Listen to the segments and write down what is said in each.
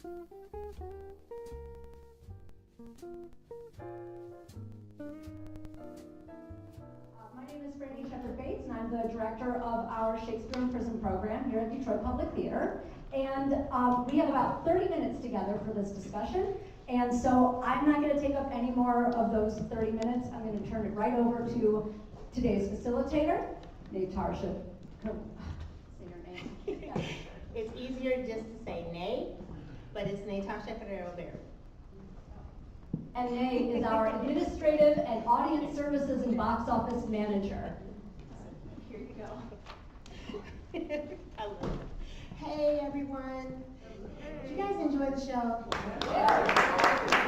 My name is Franny Shepherd-Bates, and I'm the director of our Shakespeare in Prison program here at Detroit Public Theater. And we have about 30 minutes together for this discussion. And so I'm not going to take up any more of those 30 minutes. I'm going to turn it right over to today's facilitator, Natasha. Say your name. Yeah. It's easier just to say Nay, but it's Natasha Ferrero-Bear. And Nay is our administrative and audience services and box office manager. Here you go. I love it. Hey everyone. Did you guys enjoy the show?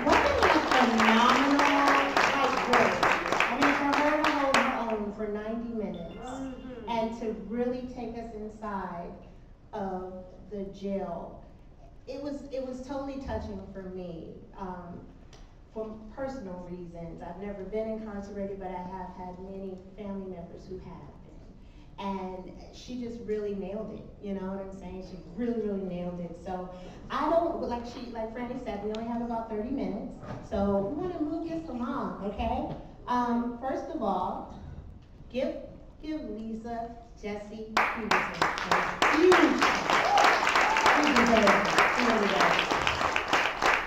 Wasn't it phenomenal? Like great. I mean, for her to hold her own for 90 minutes and to really take us inside of the jail, it was totally touching for me. For personal reasons. I've never been incarcerated, but I have had many family members who have been. And she just really nailed it, you know what I'm saying? She really, really nailed it. So I don't, like Franny said, we only have about 30 minutes. So we want to move this along, okay? First of all, give Lisa, Jesse, Peterson a huge clap. She deserves it. She really does.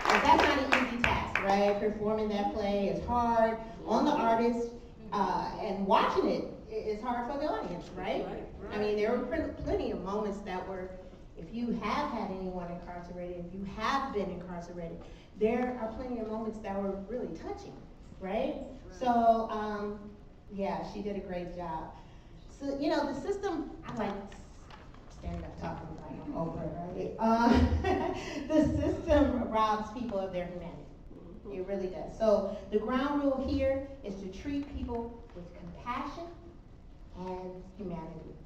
But that's not an easy task, right? Performing that play is hard on the artist, and watching it is hard for the audience, right? I mean, there were plenty of moments that were, if you have had anyone incarcerated, if you have been incarcerated, there are plenty of moments that were really touching, right? So, yeah, she did a great job. So, you know, the system, I like stand up talking like I'm over it, right? The system robs people of their humanity. It really does. So the ground rule here is to treat people with compassion and humanity.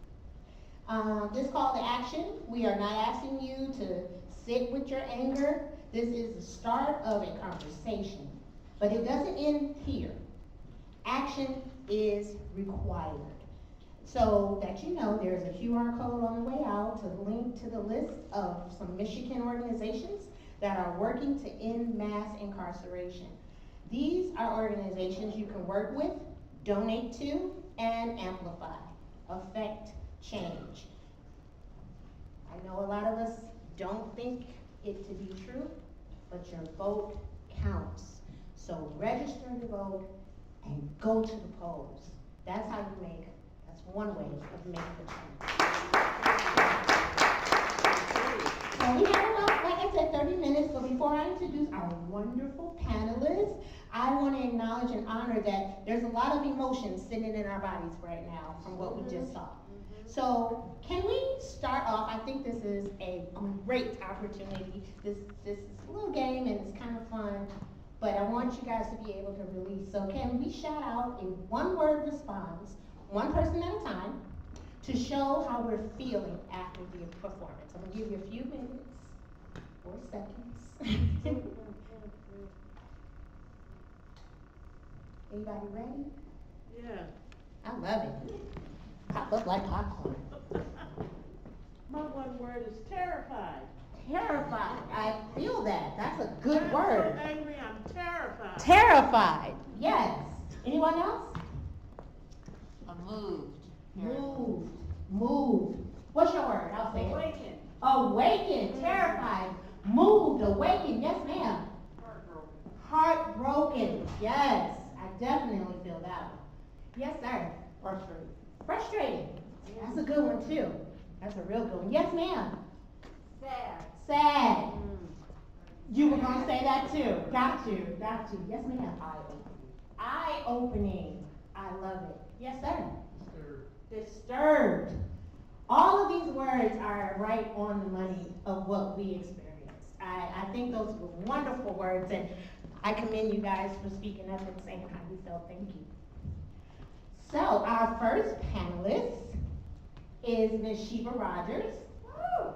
This call to action, we are not asking you to sit with your anger. This is the start of a conversation, but it doesn't end here. Action is required. So that you know, there's a QR code on the way out to link to the list of some Michigan organizations that are working to end mass incarceration. These are organizations you can work with, donate to, and amplify, affect change. I know a lot of us don't think it to be true, but your vote counts. So register to vote and go to the polls. That's how you make, that's one way of making the change. So we have about, like I said, 30 minutes, but before I introduce our wonderful panelists, I want to acknowledge and honor that there's a lot of emotions sitting in our bodies right now from what we just saw. So can we start off, I think this is a great opportunity. This is a little game and it's kind of fun, but I want you guys to be able to release. So can we shout out a one-word response, one person at a time, to show how we're feeling after the performance. I'm gonna give you a few minutes, 4 seconds. Anybody ready? Yeah. I love it. Pop up like popcorn. My one word is terrified. Terrified. I feel that. That's a good I'm word. so angry, I'm terrified. Terrified. Yes. Anyone else? I'm moved. Moved. Moved. What's your word? I'll say it. Awakened. Awakened. Terrified. Moved. Awakened. Yes, ma'am. Heartbroken. Heartbroken. Yes. I definitely feel that one. Yes, sir. Frustrated. Frustrated. That's a good one, too. That's a real good one. Yes, ma'am. Sad. Sad. You were going to say that, too. Got you. Got you. Yes, ma'am. Eye-opening. I love it. Yes, sir. Disturbed. All of these words are right on the money of what we experience. I think those were wonderful words, and I commend you guys for speaking up and saying how you felt. Thank you. So our first panelist is Ms. Sheba Rogers. Woo!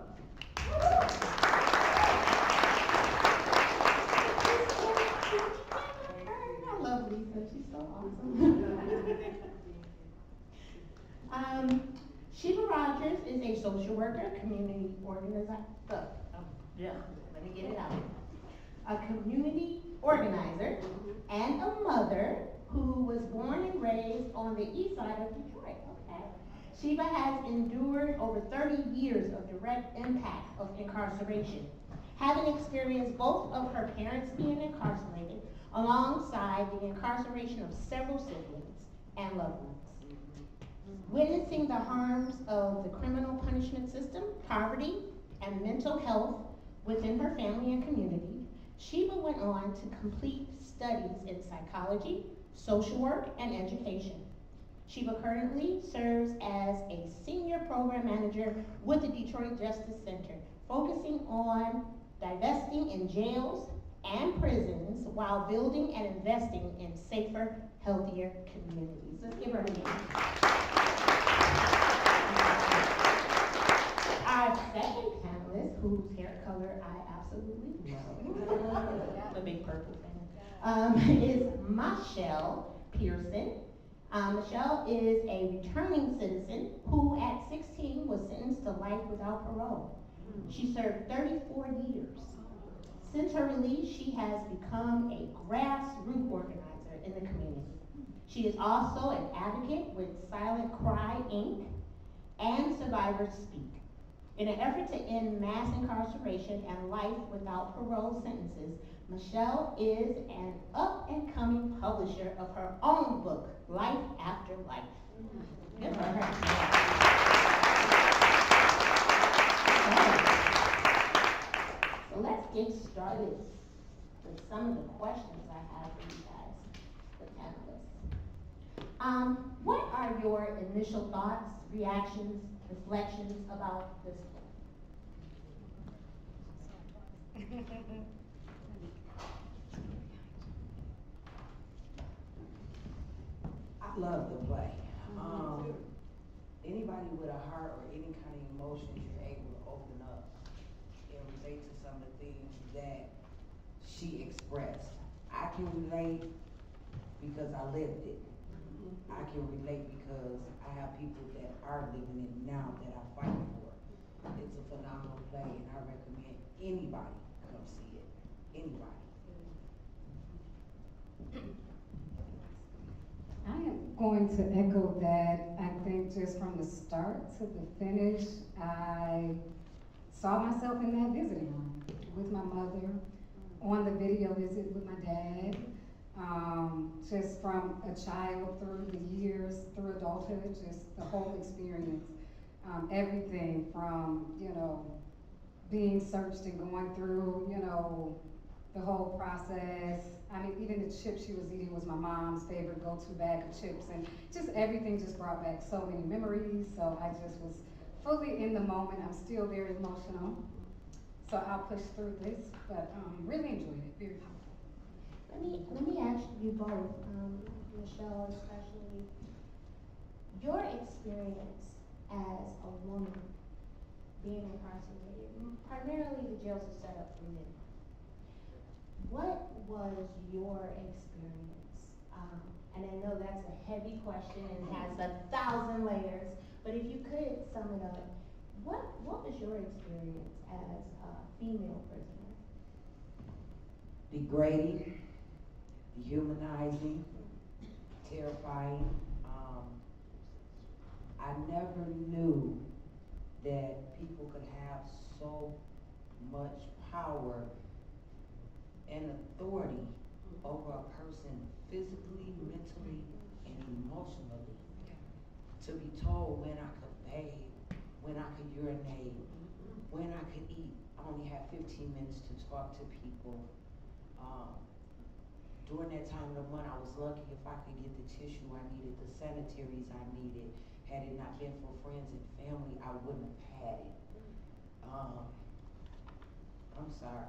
I love Lisa. She's so awesome. Sheba Rogers is a social worker, community organizer. let me get it out. A community organizer and a mother who was born and raised on the east side of Detroit, okay? Sheba has endured over 30 years of direct impact of incarceration, having experienced both of her parents being incarcerated alongside the incarceration of several siblings and loved ones. Witnessing the harms of the criminal punishment system, poverty, and mental health within her family and community, Sheba went on to complete studies in psychology, social work, and education. Sheba currently serves as a senior program manager with the Detroit Justice Center, focusing on divesting in jails and prisons while building and investing in safer, healthier communities. Let's give her a hand. Our second panelist, whose hair color I absolutely love, the big purple fan, is Michelle Pearson. Michelle is a returning citizen who at 16 was sentenced to life without parole. She served 34 years. Since her release, she has become a grassroots organizer in the community. She is also an advocate with Silent Cry, Inc. and Survivors Speak. In an effort to end mass incarceration and life without parole sentences, Michelle is an up-and-coming publisher of her own book, Life After Life. Good for her. So let's get started with some of the questions I have for you guys, the panelists. What are your initial thoughts, reactions, reflections about this book? I love the play. Anybody with a heart or any kind of emotions, you're able to open up and relate to some of the things that she expressed. I can relate because I lived it. I can relate because I have people that are living it now that I fight for. It's a phenomenal play, and I recommend anybody come see it. Anybody. I am going to echo that. I think just from the start to the finish, I saw myself in that visiting room with my mother, on the video visit with my dad, just from a child through the years, through adulthood, just the whole experience. Everything from, being searched and going through, the whole process. I mean, even the chips she was eating was my mom's favorite go-to bag of chips, and just everything just brought back so many memories. So I just was fully in the moment. I'm still very emotional, so I'll push through this, but really enjoyed it. Very powerful. Let me ask you both, Michelle especially, your experience as a woman being incarcerated, primarily the jails are set up for men. What was your experience? And I know that's a heavy question and has 1,000 layers, but if you could sum it up, what was your experience as a female prisoner? Degrading, dehumanizing, terrifying. I never knew that people could have so much power and authority over a person physically, mentally, and emotionally. To be told when I could bathe, when I could urinate, when I could eat. I only had 15 minutes to talk to people. During that time of the month, I was lucky if I could get the tissue I needed, the sanitaries I needed. Had it not been for friends and family, I wouldn't have had it. I'm sorry.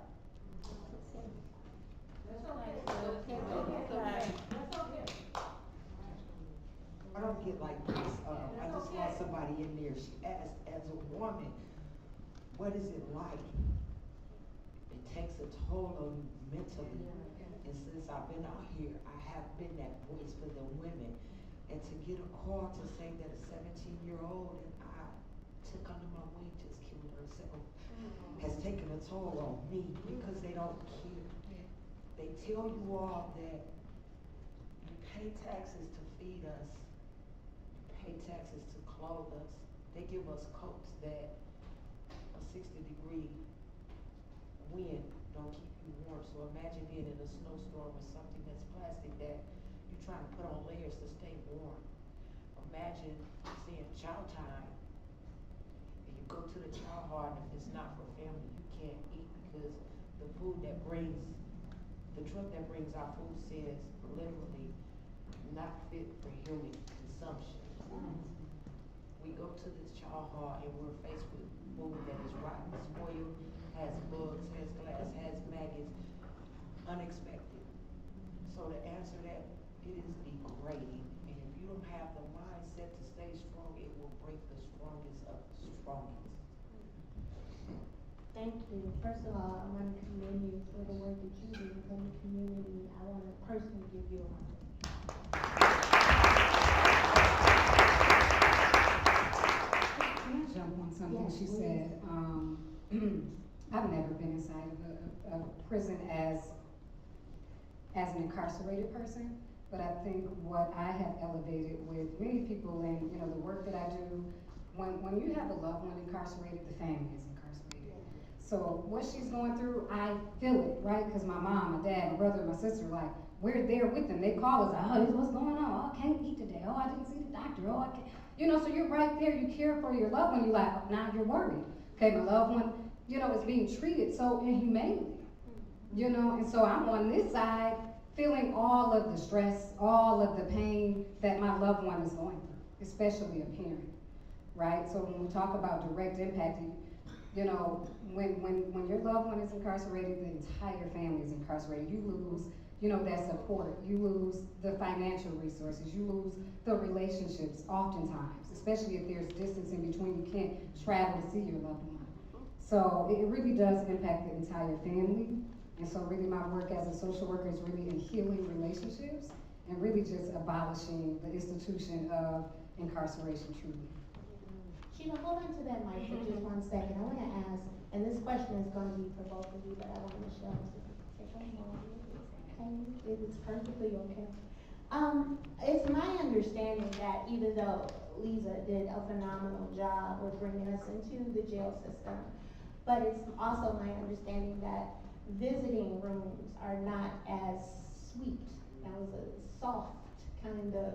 I don't get like this. I just want somebody in there. She asked, as a woman, what is it like? It takes a toll on you mentally. And since I've been out here, I have been that voice for the women. And to get a call to say that a 17-year-old and I took under my wing just killed herself has taken a toll on me because they don't care. They tell you all that you pay taxes to feed us, you pay taxes to clothe us. They give us coats that a 60-degree wind don't keep you warm. So imagine being in a snowstorm with something that's plastic that you're trying to put on layers to stay warm. Imagine seeing chow time and you go to the chow hall and if it's not for family, you can't eat because the food that brings, the truck that brings our food says literally not fit for human consumption. We go to this chow hall and we're faced with food that is rotten, spoiled, has bugs, has glass, has maggots, unexpected. So to answer that, it is degrading. And if you don't have the mindset to stay strong, it will break the strongest of the strongest. Thank you. First of all, I want to commend you for the work that you do in the community. I want to personally give you a round of Can I jump on something Yes, she please. said? I've never been inside of a prison as an incarcerated person, but I think what I have elevated with many people and, you know, the work that I do, when you have a loved one incarcerated, the family is incarcerated. So what she's going through, I feel it, right? Because my mom, my dad, my brother, my sister, like, we're there with them. They call us, oh, this is what's going on. Oh, I can't eat today. Oh, I didn't see the doctor. Oh, I can't. You know, so you're right there. You care for your loved one. You're like, oh, now you're worried. Okay, my loved one, you know, is being treated so inhumanely. You know, and so I'm on this side feeling all of the stress, all of the pain that my loved one is going through, especially a parent, right? So when we talk about direct impact, you know, when your loved one is incarcerated, the entire family is incarcerated. You lose, you know, that support. You lose the financial resources. You lose the relationships oftentimes, especially if there's distance in between. You can't travel to see your loved one. So it really does impact the entire family. And so really my work as a social worker is really in healing relationships and really just abolishing the institution of incarceration truly. Sheila, hold on to that mic for just 1 second. I want to ask, and this question is going to be for both of you, but I want Michelle to take a moment. Okay, it is perfectly okay. It's my understanding that even though Lisa did a phenomenal job with bringing us into the jail system, but it's also my understanding that visiting rooms are not as sweet. That was a soft kind of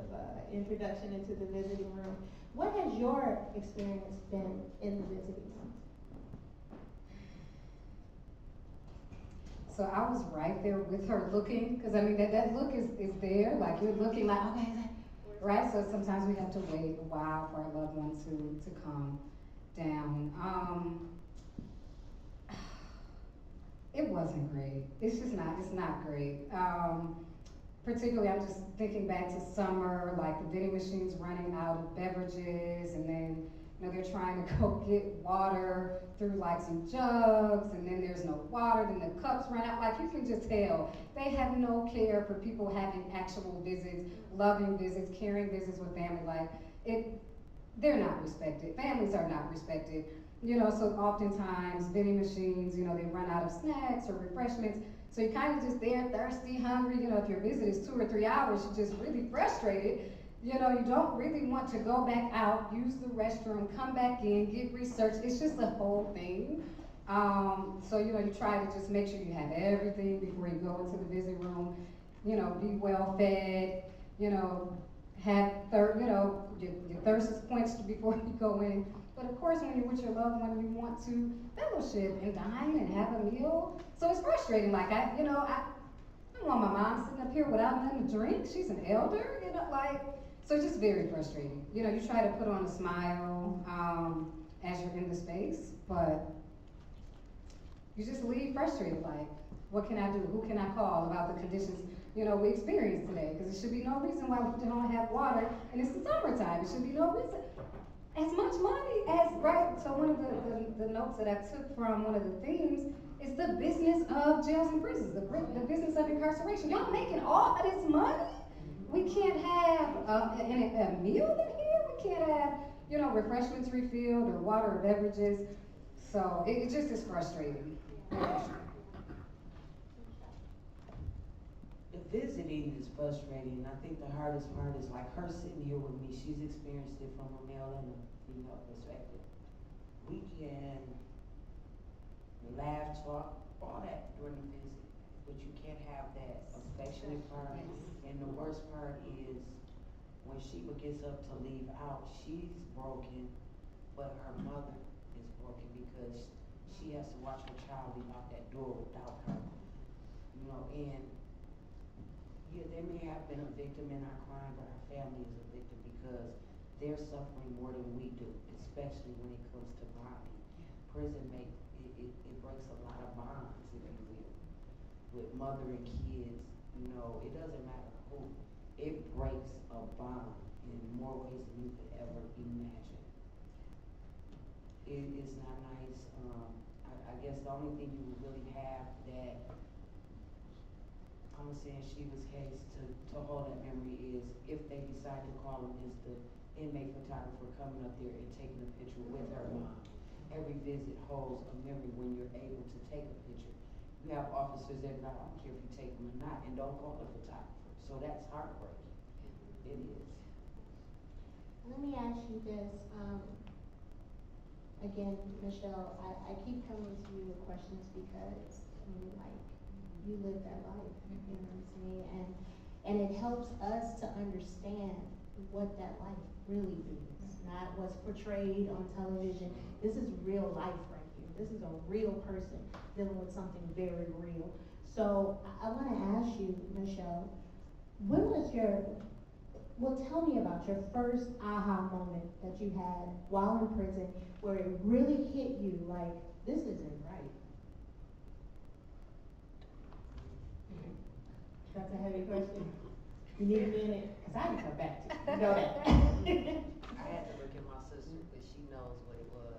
introduction into the visiting room. What has your experience been in the visiting room? So I was right there with her looking, because I mean that look is there, like you're looking like, okay, is that, right? So sometimes we have to wait a while for our loved one to come down. It wasn't great. It's not great. Particularly, I'm just thinking back to summer, like the vending machines running out of beverages, and then, you know, they're trying to go get water through like some jugs, and then there's no water, then the cups run out. Like, you can just tell they have no care for people having actual visits, loving visits, caring visits with family. Like, they're not respected. Families are not respected. You know, so oftentimes vending machines, you know, they run out of snacks or refreshments. So you're kind of just there, thirsty, hungry. You know, if your visit is 2 or 3 hours, you're just really frustrated. You know, you don't really want to go back out, use the restroom, come back in, get research. It's just the whole thing. So, you know, you try to just make sure you have everything before you go into the visit room. You know, be well fed, you know, have, your thirst is quenched before you go in. But of course, when you're with your loved one, you want to fellowship and dine and have a meal. So it's frustrating. Like, I don't want my mom sitting up here without nothing to drink. She's an elder, you know, like, so it's just very frustrating. You know, you try to put on a smile as you're in the space, but you just leave frustrated. Like, what can I do? Who can I call about the conditions, you know, we experience today? Because it should be no reason why we don't have water, and it's the summertime. It should be no reason. As much money as, right? So one of the notes that I took from one of the themes is the business of jails and prisons, the business of incarceration. Y'all making all of this money? We can't have a meal in here. We can't have refreshments refilled or water or beverages. So it just is frustrating. The visiting is frustrating. I think the hardest part is like her sitting here with me. She's experienced it from a male and a female perspective. We can laugh, talk, all that during the visit, but you can't have that affectionate part. And the worst part is when Sheba gets up to leave out, she's broken, but her mother is broken because she has to watch her child leave out that door without her. And yeah, they may have been a victim in our crime, but our family is a victim because they're suffering more than we do, especially when it comes to bonding. Prison it breaks a lot of bonds, if you will, with mother and kids. It doesn't matter who. It breaks a bond in more ways than you could ever imagine. It is not nice. I guess the only thing you really have that I'm gonna say in Sheba's case to hold that memory is if they decide to call him is the inmate photographer coming up there and taking a picture with her mom. Every visit holds a memory when you're able to take a picture. You have officers that I don't care if you take them or not, and don't call the photographer. So that's heartbreaking. It is. Let me ask you this, again, Michelle, I keep coming to you with questions because, you live that life, you know what I'm saying? And it helps us to understand what that life really is, not what's portrayed on television. This is real life right here. This is a real person dealing with something very real. So I wanna ask you, Michelle, when was tell me about your first aha moment that you had while in prison where it really hit you like, this isn't right. That's a heavy question. You need a minute, cause I can come back to you, you know that. I had to look at my sister, but she knows what it was.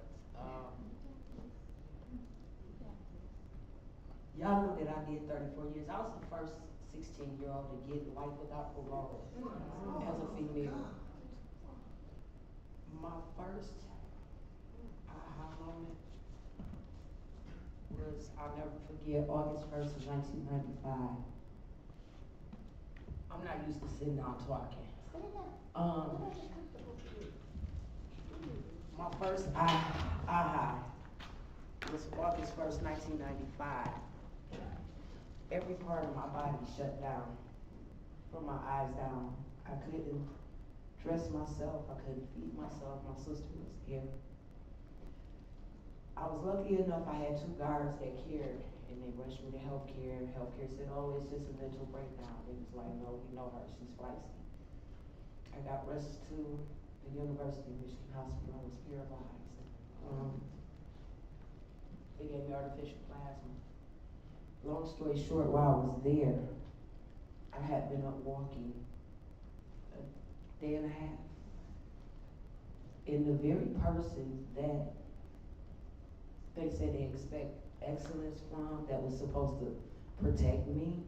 Y'all know that I did 34 years. I was the first 16-year-old to get life without parole as a female. My first aha moment was, I'll never forget, August 1st of 1995. I'm not used to sitting down talking. My first aha was August 1st, 1995. Every part of my body shut down, from my eyes down. I couldn't dress myself, I couldn't feed myself, my sister was here. I was lucky enough, I had 2 guards that cared, and they rushed me to healthcare. Healthcare said, oh, it's just a mental breakdown. It was like, no, we know her, she's feisty. I got rushed to the University of Michigan Hospital, I was paralyzed. They gave me artificial plasma. Long story short, while I was there, I had been up walking a day and a half. And the very person that they said they expect excellence from, that was supposed to protect me,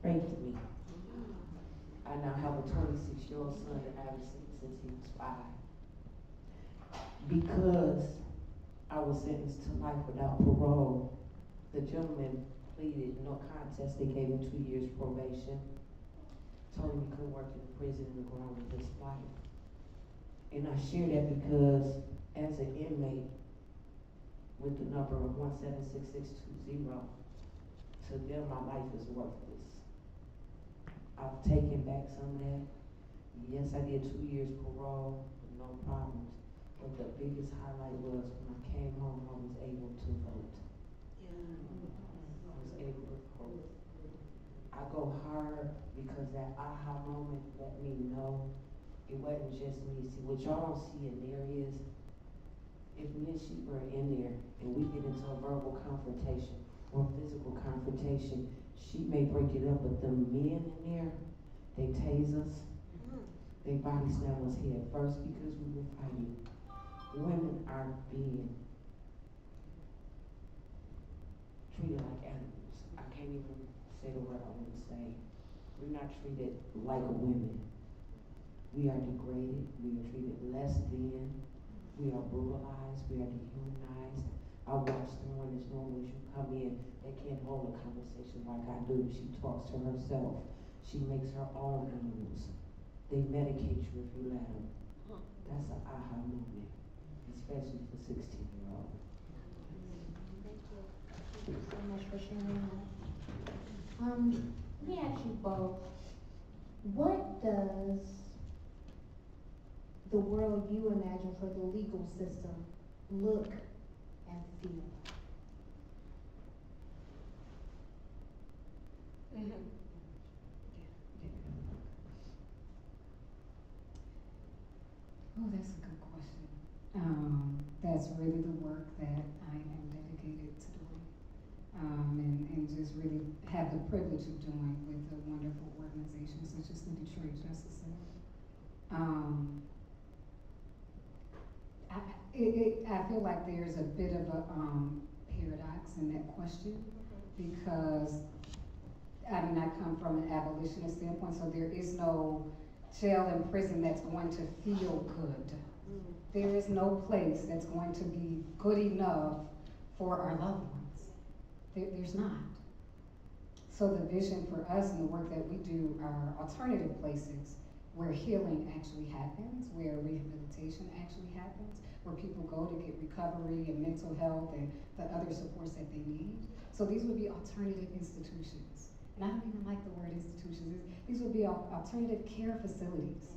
raped me. I now have a 26-year-old son that I haven't seen since he was 5. Because I was sentenced to life without parole, the gentleman pleaded no contest. They gave him 2 years probation. Told him he couldn't work in the prison and go on with his life. And I share that because as an inmate with the number of 176620, to them my life is worthless. I've taken back some of that. Yes, I did 2 years parole with no problems. But the biggest highlight was when I came home, I was able to vote. I was able to vote. I go hard because that aha moment let me know it wasn't just me. See, what y'all don't see in there is, if me and Sheba are in there and we get into a verbal confrontation or physical confrontation, she may break it up, but the men in there, they tase us, they body slam us head first because we were fighting. Women are being treated like animals. I can't even say the word I want to say. We're not treated like women. We are degraded, we are treated less than, we are brutalized, we are dehumanized. I watch someone as normal as you come in, they can't hold a conversation like I do. She talks to herself. She makes her own rules. They medicate you if you let them. That's an aha moment, especially for 16-year-olds. Thank you so much for sharing that. Let me ask you both, what does the world you imagine for the legal system look and feel? Oh, that's a good question. That's really the work that I am dedicated to doing. And just really have the privilege of doing with a wonderful organization such as the Detroit Justice Center. I feel like there's a bit of a paradox in that question because I mean, I come from an abolitionist standpoint, so there is no jail and prison that's going to feel good. There is no place that's going to be good enough for our loved ones. There's not. So the vision for us and the work that we do are alternative places where healing actually happens, where rehabilitation actually happens, where people go to get recovery and mental health and the other supports that they need. So these would be alternative institutions. And I don't even like the word institutions. These would be alternative care facilities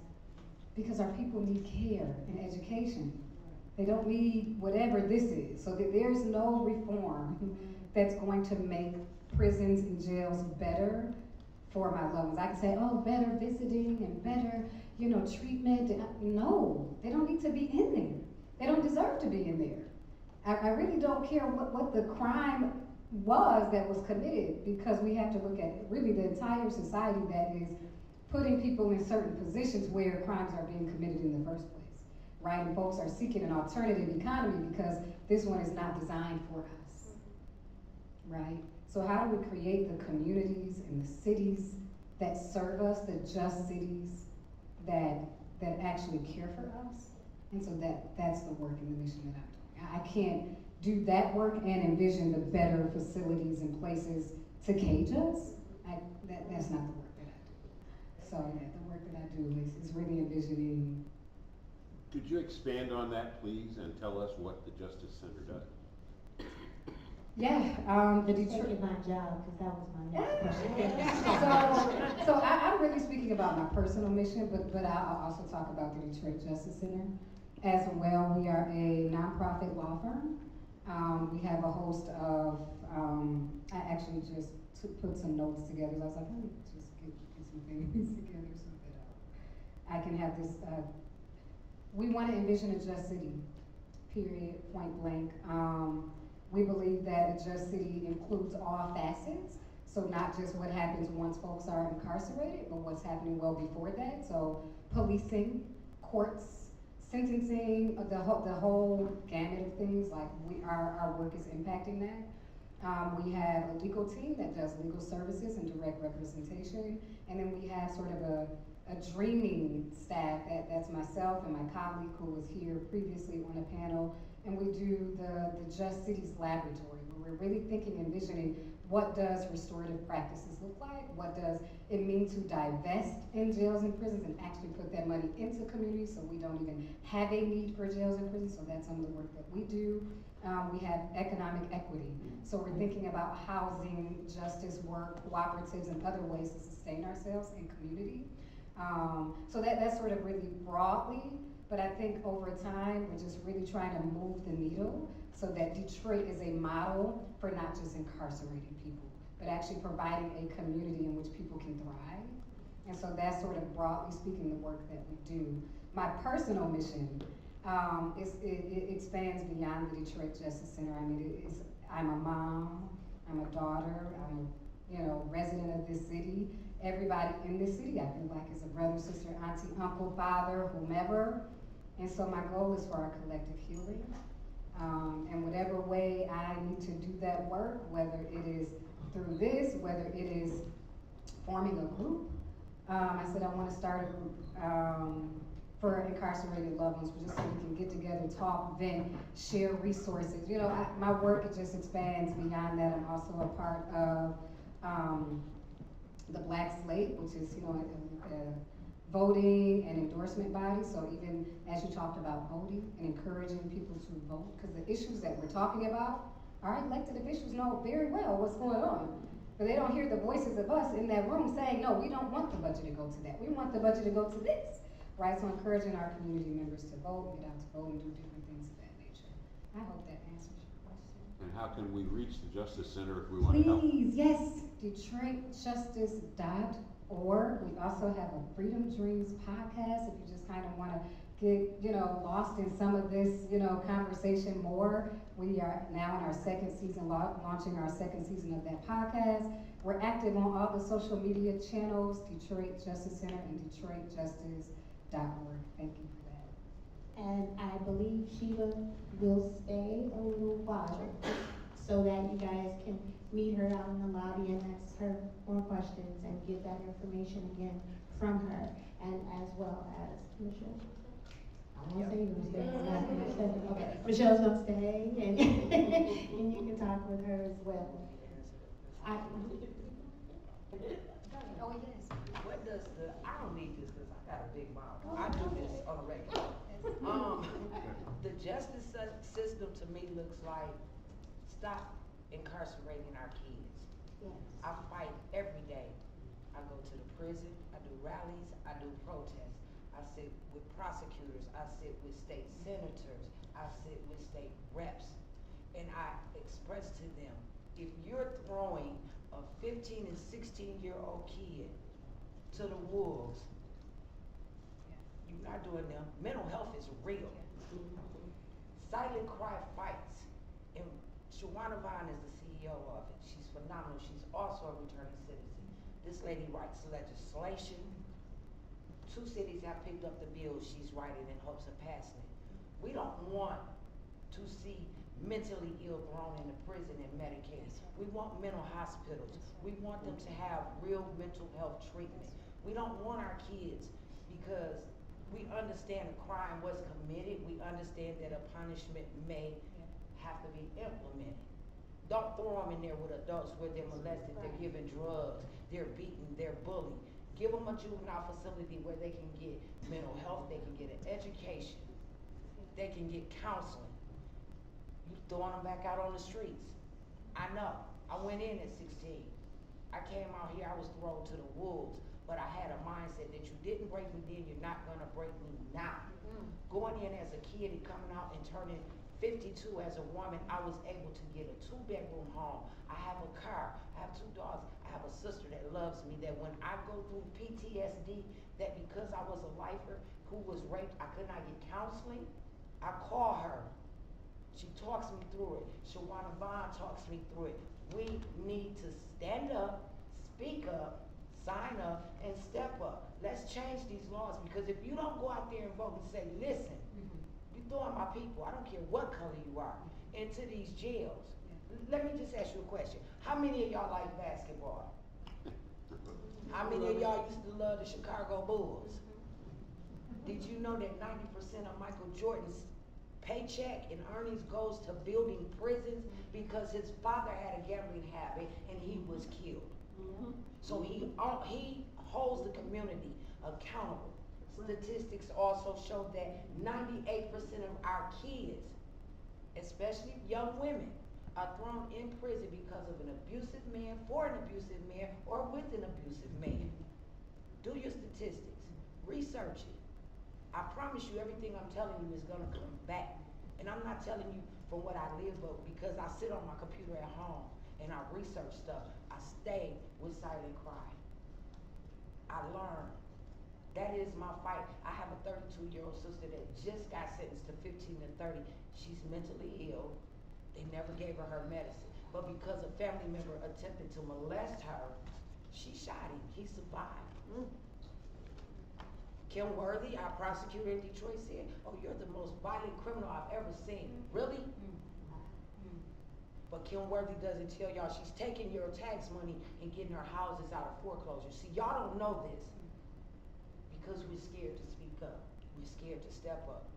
because our people need care and education. They don't need whatever this is. So there's no reform that's going to make prisons and jails better for my loved ones. I can say, oh, better visiting and better, treatment. No, they don't need to be in there. They don't deserve to be in there. I really don't care what the crime was that was committed because we have to look at really the entire society that is putting people in certain positions where crimes are being committed in the first place, right? And folks are seeking an alternative economy because this one is not designed for us, right? So how do we create the communities and the cities that serve us, the just cities that actually care for us? And so that's the work and the mission that I'm doing. I can't do that work and envision the better facilities and places to cage us. That's not the work that I do. So yeah, the work that I do is really envisioning. Could you expand on that, please, and tell us what the Justice Center does? Yeah, the Detroit. Taking my job, because that was my next question. So I'm really speaking about my personal mission, but I'll also talk about the Detroit Justice Center as well. We are a nonprofit law firm. We have a host of, I actually just put some notes together. I was like, let me just get some things together so that I can have this. We want to envision a just city, period, point blank. We believe that a just city includes all facets. So not just what happens once folks are incarcerated, but what's happening well before that. So policing, courts, sentencing, the whole gamut of things, like our work is impacting that. We have a legal team that does legal services and direct representation. And then we have sort of a dreaming staff, that's myself and my colleague who was here previously on a panel. And we do the Just Cities Laboratory, where we're really thinking and envisioning what does restorative practices look like? What does it mean to divest in jails and prisons and actually put that money into communities so we don't even have a need for jails and prisons? So that's some of the work that we do. We have economic equity. So we're thinking about housing, justice work, cooperatives, and other ways to sustain ourselves in community. So that's sort of really broadly, but I think over time, we're just really trying to move the needle so that Detroit is a model for not just incarcerating people, but actually providing a community in which people can thrive. And so that's sort of broadly speaking the work that we do. My personal mission, it expands beyond the Detroit Justice Center. I mean, I'm a mom, I'm a daughter, I'm a resident of this city. Everybody in this city, I feel like, is a brother, sister, auntie, uncle, father, whomever. And so my goal is for our collective healing. And whatever way I need to do that work, whether it is through this, whether it is forming a group, I said I wanna start a group, for incarcerated loved ones, just so we can get together, talk, vent, share resources. You know, my work, it just expands beyond that. I'm also a part of, the Black Slate, which is, you know, a voting and endorsement body. So even as you talked about voting and encouraging people to vote, because the issues that we're talking about, our elected officials know very well what's going on. But they don't hear the voices of us in that room saying, no, we don't want the budget to go to that. We want the budget to go to this, right? So encouraging our community members to vote, get out to vote, and do different things of that nature. I hope that answers your question. And how can we reach the Justice Center if we want to help? Please, yes, DetroitJustice.org. We also have a Freedom Dreams podcast if you just kind of want to get, you know, lost in some of this, you know, conversation more. We are now in our second season, launching our second season of that podcast. We're active on all the social media channels, Detroit Justice Center and DetroitJustice.org. Thank you for that. And I believe Sheila will stay a little while, so that you guys can meet her out in the lobby and ask her more questions and get that information again from her, and as well as Michelle. I won't say yours yet, I'm not gonna say it. Okay, Michelle's gonna stay, and, and you can talk with her as well. Oh, yes. What does I don't need this because I got a big mouth. I do this on a regular. The justice system to me looks like stop incarcerating our kids. Yes. I fight every day. I go to the prison, I do rallies, I do protests. I sit with prosecutors, I sit with state senators, I sit with state reps, and I express to them, if you're throwing a 15 and 16-year-old kid to the wolves, you're not doing them. Mental health is real. Silent Cry fights, and Shawana Vine is the CEO of it. She's phenomenal. She's also a returning citizen. This lady writes legislation. 2 cities have picked up the bill she's writing in hopes of passing it. We don't want to see mentally ill thrown into prison and medicated. We want mental hospitals. We want them to have real mental health treatment. We don't want our kids, because we understand a crime was committed. We understand that a punishment may have to be implemented. Don't throw them in there with adults where they're molested, they're given drugs, they're beaten, they're bullied. Give them a juvenile facility where they can get mental health, they can get an education, they can get counseling. You throwing them back out on the streets. I know, I went in at 16. I came out here, I was thrown to the wolves, but I had a mindset that you didn't break me then, you're not gonna break me now. Going in as a kid and coming out and turning 52 as a woman, I was able to get a 2-bedroom home. I have a car, I have 2 dogs, I have a sister that loves me, that when I go through PTSD, that because I was a lifer who was raped, I could not get counseling, I call her. She talks me through it. Shawana Vaughn talks me through it. We need to stand up, speak up, sign up, and step up. Let's change these laws, because if you don't go out there and vote and say, listen, you throwing my people, I don't care what color you are, into these jails. Let me just ask you a question. How many of y'all like basketball? How many of y'all used to love the Chicago Bulls? Did you know that 90% of Michael Jordan's paycheck and earnings goes to building prisons because his father had a gambling habit and he was killed? So he holds the community accountable. Statistics also show that 98% of our kids, especially young women, are thrown in prison because of an abusive man, for an abusive man, or with an abusive man. Do your statistics, research it. I promise you everything I'm telling you is gonna come back. And I'm not telling you from what I live, but because I sit on my computer at home and I research stuff, I stay with Silent Cry. I learn. That is my fight. I have a 32-year-old sister that just got sentenced to 15 to 30. She's mentally ill. They never gave her medicine. But because a family member attempted to molest her, she shot him. He survived. Kim Worthy, our prosecutor in Detroit, said, oh, you're the most violent criminal I've ever seen. Really? But Kim Worthy doesn't tell y'all she's taking your tax money and getting her houses out of foreclosure. See, y'all don't know this. because we're scared to speak up. We're scared to step up.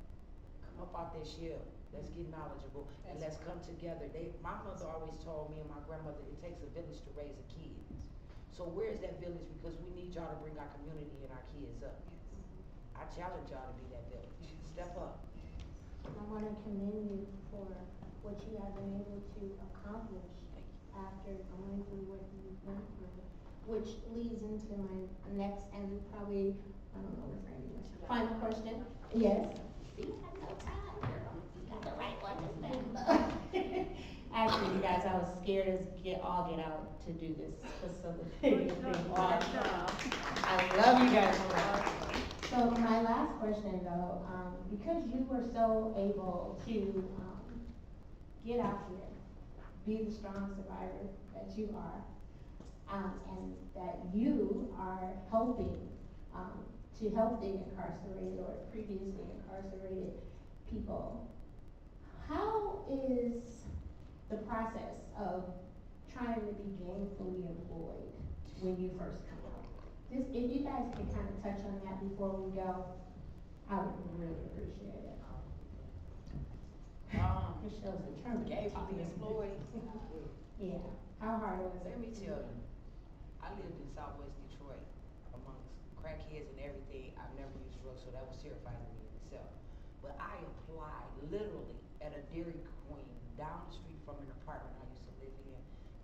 Come up out that shell. Let's get knowledgeable and let's come together. My mother always told me and my grandmother, it takes a village to raise a kid. So where is that village? Because we need y'all to bring our community and our kids up. I challenge y'all to be that village. Step up. I want to commend you for what you have been able to accomplish after going through what you went through, which leads into my next and probably, I don't know, final question. Yes. See, I have no time, girl. You got the right one to say. Actually, you guys, I was scared as get out to do this facilitating thing. I love you guys so much. So my last question though, because you were so able to get out here, be the strong survivor that you are, and that you are helping to help the incarcerated or previously incarcerated people, how is the process of trying to be gainfully employed when you first come out? Just, if you guys can kind of touch on that before we go, I would really appreciate it. Michelle's determined. Gainfully employed. Yeah, how hard was it? Let me tell you, I lived in Southwest Detroit amongst crackheads and everything. I've never used drugs, so that was terrifying to me in itself. But I applied literally at a Dairy Queen down the street from an apartment I used to live in.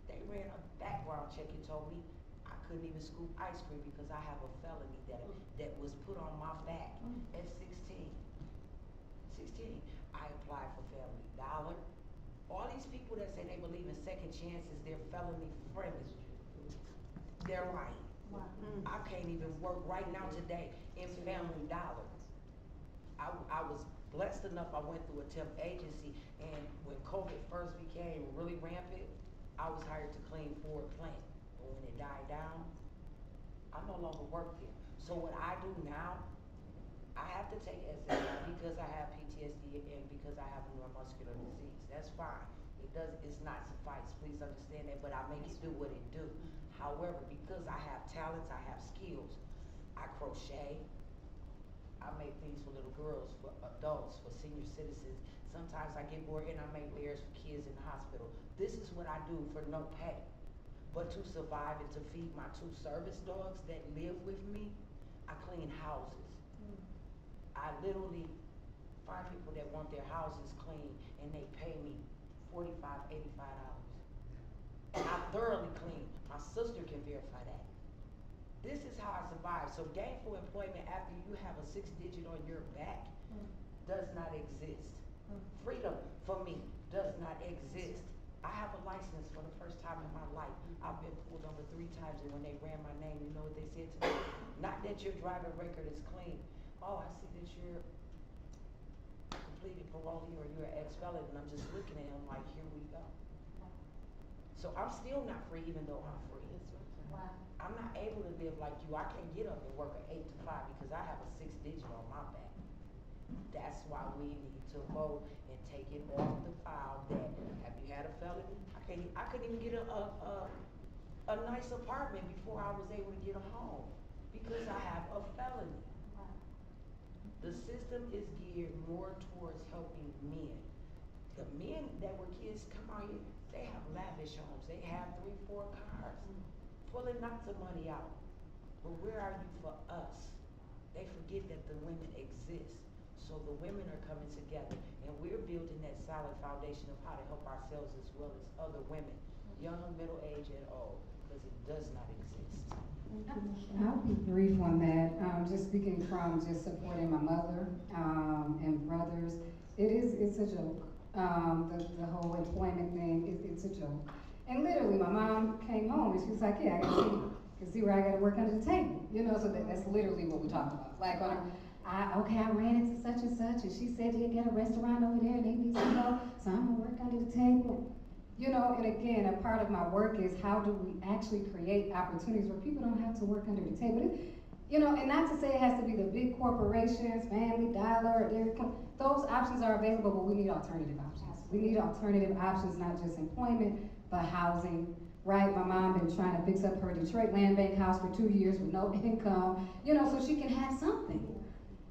They ran a background check and told me I couldn't even scoop ice cream because I have a felony that was put on my back at 16. I applied for Family Dollar. All these people that say they believe in second chances, they're felony friendly. They're lying. Wow. I can't even work right now today in Family Dollar. I was blessed enough, I went through a temp agency, and when COVID first became really rampant, I was hired to clean Ford plant. But when it died down, I no longer work there. So what I do now, I have to take SSRI because I have PTSD and because I have neuromuscular disease. That's fine. It's not suffice, please understand that, but I make it do what it do. However, because I have talents, I have skills, I crochet, I make things for little girls, for adults, for senior citizens. Sometimes I get bored and I make bears for kids in the hospital. This is what I do for no pay. But to survive and to feed my 2 service dogs that live with me, I clean houses. I literally find people that want their houses clean and they pay me $45, $85. And I thoroughly clean. My sister can verify that. This is how I survive. So gainful employment after you have a 6-digit on your back does not exist. Freedom for me does not exist. I have a license for the first time in my life. I've been pulled over 3 times, and when they ran my name, you know what they said to me? Not that your driving record is clean. Oh, I see that you're a completed parolee or you're an ex-felon, and I'm just looking at him like, here we go. So I'm still not free even though I'm free. Wow. I'm not able to live like you. I can't get up and work an 8 to 5 because I have a 6-digit on my back. That's why we need to vote and take it off the file that, have you had a felony? I couldn't even get a nice apartment before I was able to get a home because I have a felony. The system is geared more towards helping men. The men that were kids come out here, they have lavish homes. They have 3, 4 cars, pulling lots of money out. But where are you for us? They forget that the women exist. So the women are coming together and we're building that solid foundation of how to help ourselves as well as other women, young, middle age, and old, because it does not exist. I'll be brief on that. Just speaking from just supporting my mother and brothers, it's a joke. The whole employment thing, it's a joke. And literally, my mom came home and she was like, yeah, I can see where I got to work under the table. You know, so that's literally what we talked about. Like, I ran into such and such, and she said you get a restaurant over there and they need some help, so I'm gonna work under the table. You know, and again, a part of my work is how do we actually create opportunities where people don't have to work under the table. You know, and not to say it has to be the big corporations, Family Dollar, or Dairy Queen. Those options are available, but we need alternative options. We need alternative options, not just employment, but housing, right? My mom been trying to fix up her Detroit Land Bank house for 2 years with no income, so she can have something.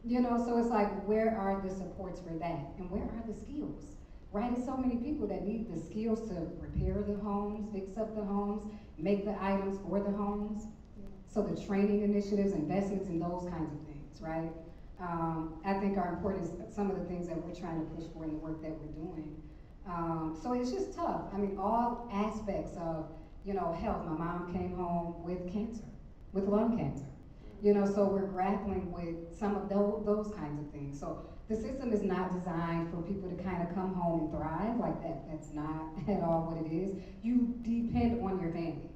So it's like, where are the supports for that? And where are the skills? Right? There's so many people that need the skills to repair the homes, fix up the homes, make the items for the homes. So the training initiatives, investments in those kinds of things, right? I think are important is some of the things that we're trying to push for in the work that we're doing. So it's just tough. I mean, all aspects of, health. My mom came home with cancer, with lung cancer. So we're grappling with some of those kinds of things. So the system is not designed for people to kind of come home and thrive like that. That's not at all what it is. You depend on your family.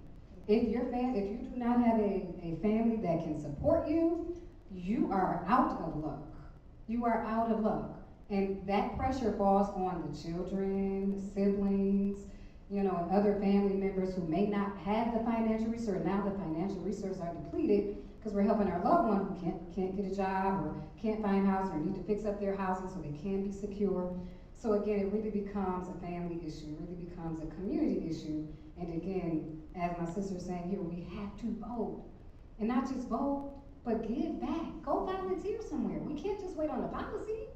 If you do not have a family that can support you, you are out of luck. You are out of luck. And that pressure falls on the children, siblings, and other family members who may not have the financial resource. Now the financial resources are depleted because we're helping our loved one who can't get a job or can't find a house or need to fix up their housing so they can be secure. So again, it really becomes a family issue, it really becomes a community issue. And again, as my sister's saying here, we have to vote. And not just vote, but give back. Go volunteer somewhere. We can't just wait on the policy.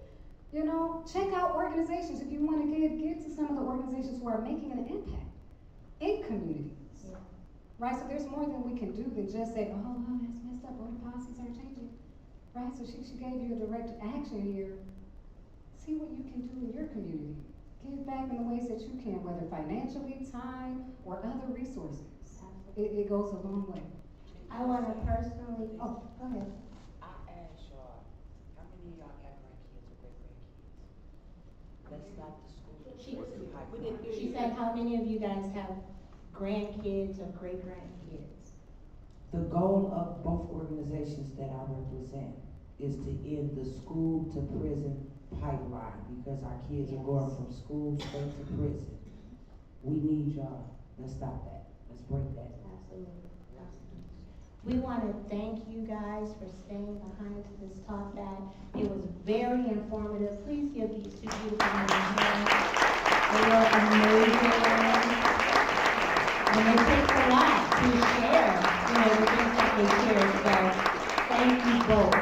Check out organizations. If you want to give to some of the organizations who are making an impact in communities. Yeah. Right? So there's more than we can do than just say, oh, that's messed up. All the policies are changing. Right? So she gave you a direct action here. See what you can do in your community. Give back in the ways that you can, whether financially, time, or other resources. It goes a long way. I want to personally, go ahead. I asked y'all, how many of y'all got grandkids or great-grandkids? That's not the school. She said, how many of you guys have grandkids or great-grandkids? The goal of both organizations that I represent is to end the school to prison pipeline, because our kids are going from school straight to prison. We need y'all. Let's stop that. Let's break that. Absolutely. We want to thank you guys for staying behind to this talk back. It was very informative. Please give these two beautiful women a hand. They were amazing. And they take a lot to share, the things that they share. So thank you both.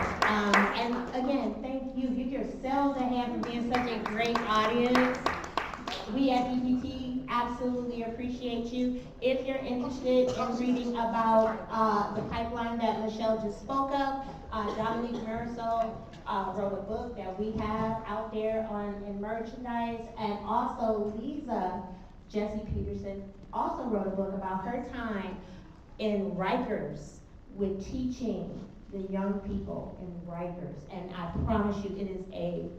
And again, thank you. Give yourselves a hand for being such a great audience. We at EPT absolutely appreciate you. If you're interested in reading about the pipeline that Michelle just spoke of, Dominique Marisol wrote a book that we have out there in merchandise, and also Lisa Jessie Peterson also wrote a book about her time in Rikers with teaching the young people in Rikers, and I promise you it is a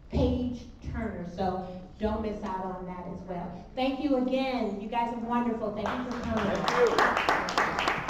page turner, so don't miss out on that as well. Thank you again. You guys are wonderful. Thank you for coming. Thank you.